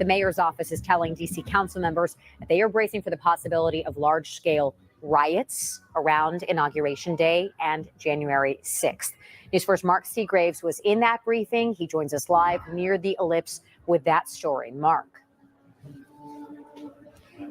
The mayor's office is telling D.C. council members that they are bracing for the possibility of large-scale riots around Inauguration Day and January 6th. News First Mark Seagraves was in that briefing. He joins us live near the Ellipse with that story. Mark.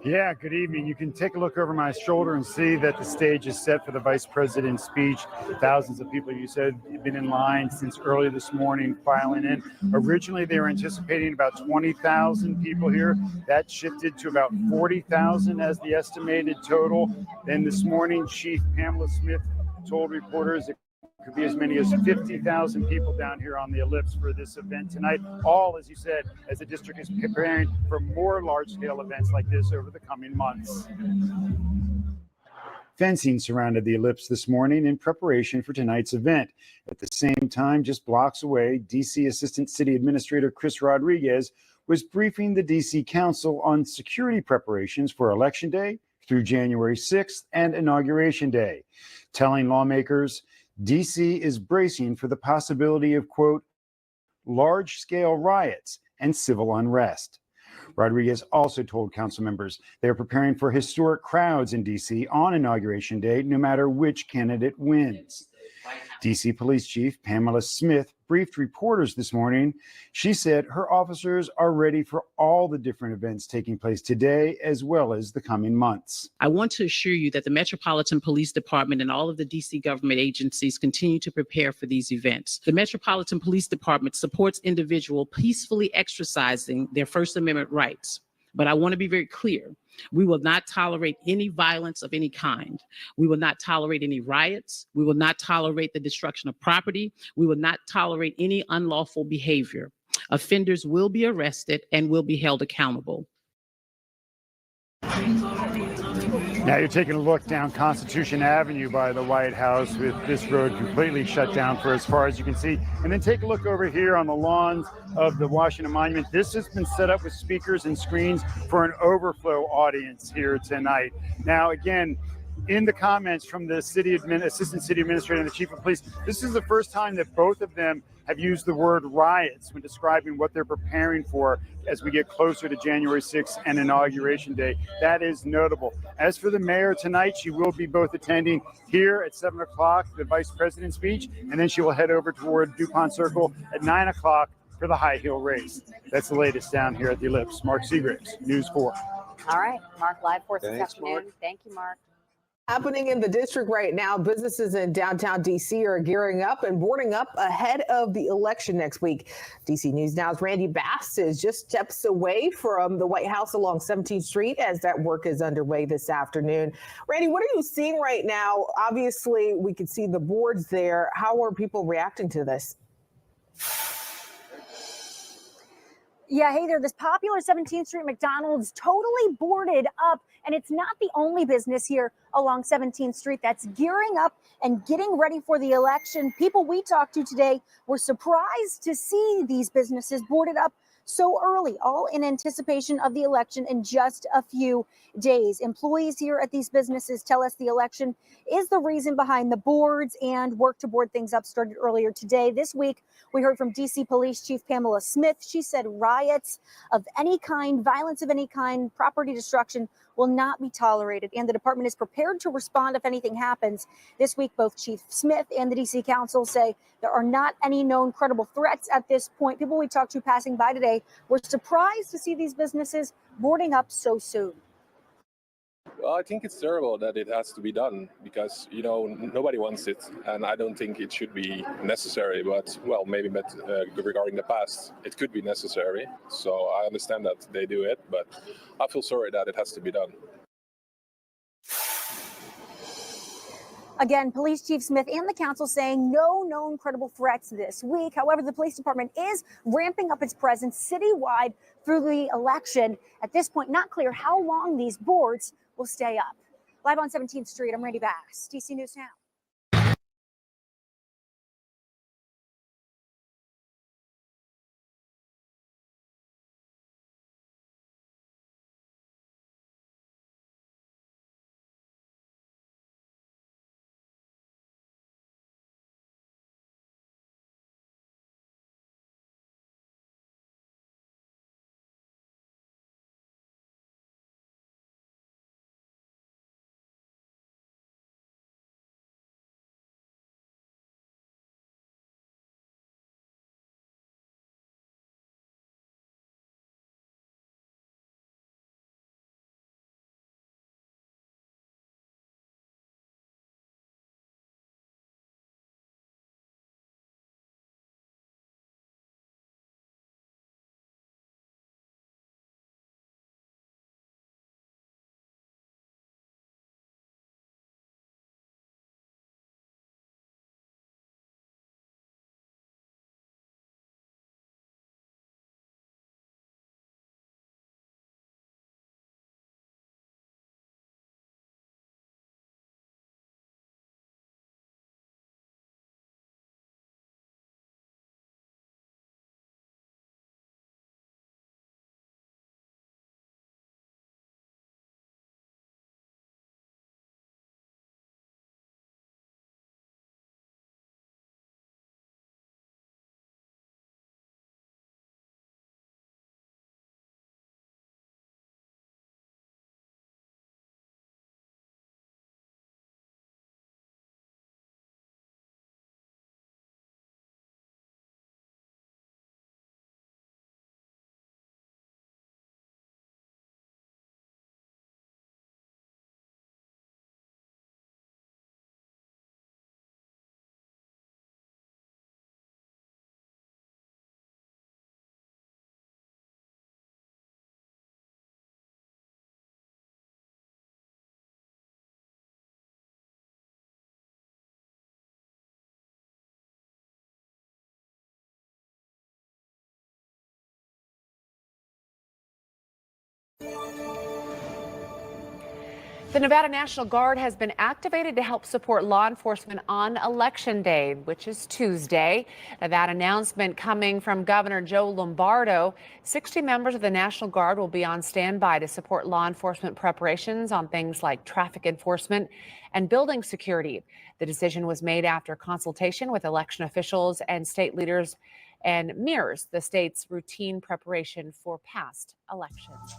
Yeah, good evening. You can take a look over my shoulder and see that the stage is set for the vice president's speech. Thousands of people, you said, have been in line since early this morning filing in. Originally, they were anticipating about 20,000 people here. That shifted to about 40,000 as the estimated total. Then this morning, Chief Pamela Smith told reporters it could be as many as 50,000 people down here on the Ellipse for this event tonight. All, as you said, as the district is preparing for more large-scale events like this over the coming months. Fencing surrounded the Ellipse this morning in preparation for tonight's event. At the same time, just blocks away, D.C. Assistant City Administrator Chris Rodriguez was briefing the D.C. Council on security preparations for Election Day through January 6th and Inauguration Day, telling lawmakers D.C. is bracing for the possibility of, quote, large-scale riots and civil unrest. Rodriguez also told council members they are preparing for historic crowds in D.C. on Inauguration Day, no matter which candidate wins. D.C. Police Chief Pamela Smith briefed reporters this morning. She said her officers are ready for all the different events taking place today, as well as the coming months. I want to assure you that the Metropolitan Police Department and all of the D.C. government agencies continue to prepare for these events. The Metropolitan Police Department supports individuals peacefully exercising their First Amendment rights. But I want to be very clear. We will not tolerate any violence of any kind. We will not tolerate any riots. We will not tolerate the destruction of property. We will not tolerate any unlawful behavior. Offenders will be arrested and will be held accountable. Now you're taking a look down Constitution Avenue by the White House with this road completely shut down for as far as you can see. And then take a look over here on the lawns of the Washington Monument. This has been set up with speakers and screens for an overflow audience here tonight. Now, again, in the comments from the Assistant City Administrator and the Chief of Police, this is the first time that both of them have used the word riots when describing what they're preparing for as we get closer to January 6th and Inauguration Day. That is notable. As for the mayor tonight, she will be both attending here at 7 o'clock, the vice president's speech, and then she will head over toward DuPont Circle at 9 o'clock for the high heel race. That's the latest down here at the Ellipse. Mark Seagraves, News 4. All right, Mark, live for us this Thanks, afternoon. Mark. Thank you, Mark. Happening in the district right now, businesses in downtown D.C. are gearing up and boarding up ahead of the election next week. D.C. News Now's Randy Bass is just steps away from the White House along 17th Street as that work is underway this afternoon. Randy, what are you seeing right now? Obviously, we can see the boards there. How are people reacting to this? Yeah, hey there, this popular 17th Street McDonald's totally boarded up, and it's not the only business here along 17th Street that's gearing up and getting ready for the election. People we talked to today were surprised to see these businesses boarded up so early, all in anticipation of the election in just a few days. Employees here at these businesses tell us the election is the reason behind the boards, and work to board things up started earlier today. This week, we heard from D.C. Police Chief Pamela Smith. She said riots of any kind, violence of any kind, property destruction will not be tolerated, and the department is prepared to respond if anything happens. This week, both Chief Smith and the D.C. Council say there are not any known credible threats at this point. People we talked to passing by today were surprised to see these businesses boarding up so soon. Well, I think it's terrible that it has to be done because, you know, nobody wants it, and I don't think it should be necessary. But, well, maybe regarding the past, it could be necessary. So I understand that they do it, but I feel sorry that it has to be done. Again, Police Chief Smith and the council saying no known credible threats this week. However, the police department is ramping up its presence citywide through the election. At this point, not clear how long these boards will stay up. Live on 17th Street, I'm Randy Bass, DC News Now. The Nevada National Guard has been activated to help support law enforcement on Election Day, which is Tuesday. That announcement coming from Governor Joe Lombardo. 60 members of the National Guard will be on standby to support law enforcement preparations on things like traffic enforcement and building security. The decision was made after consultation with election officials and state leaders and mirrors the state's routine preparation for past elections.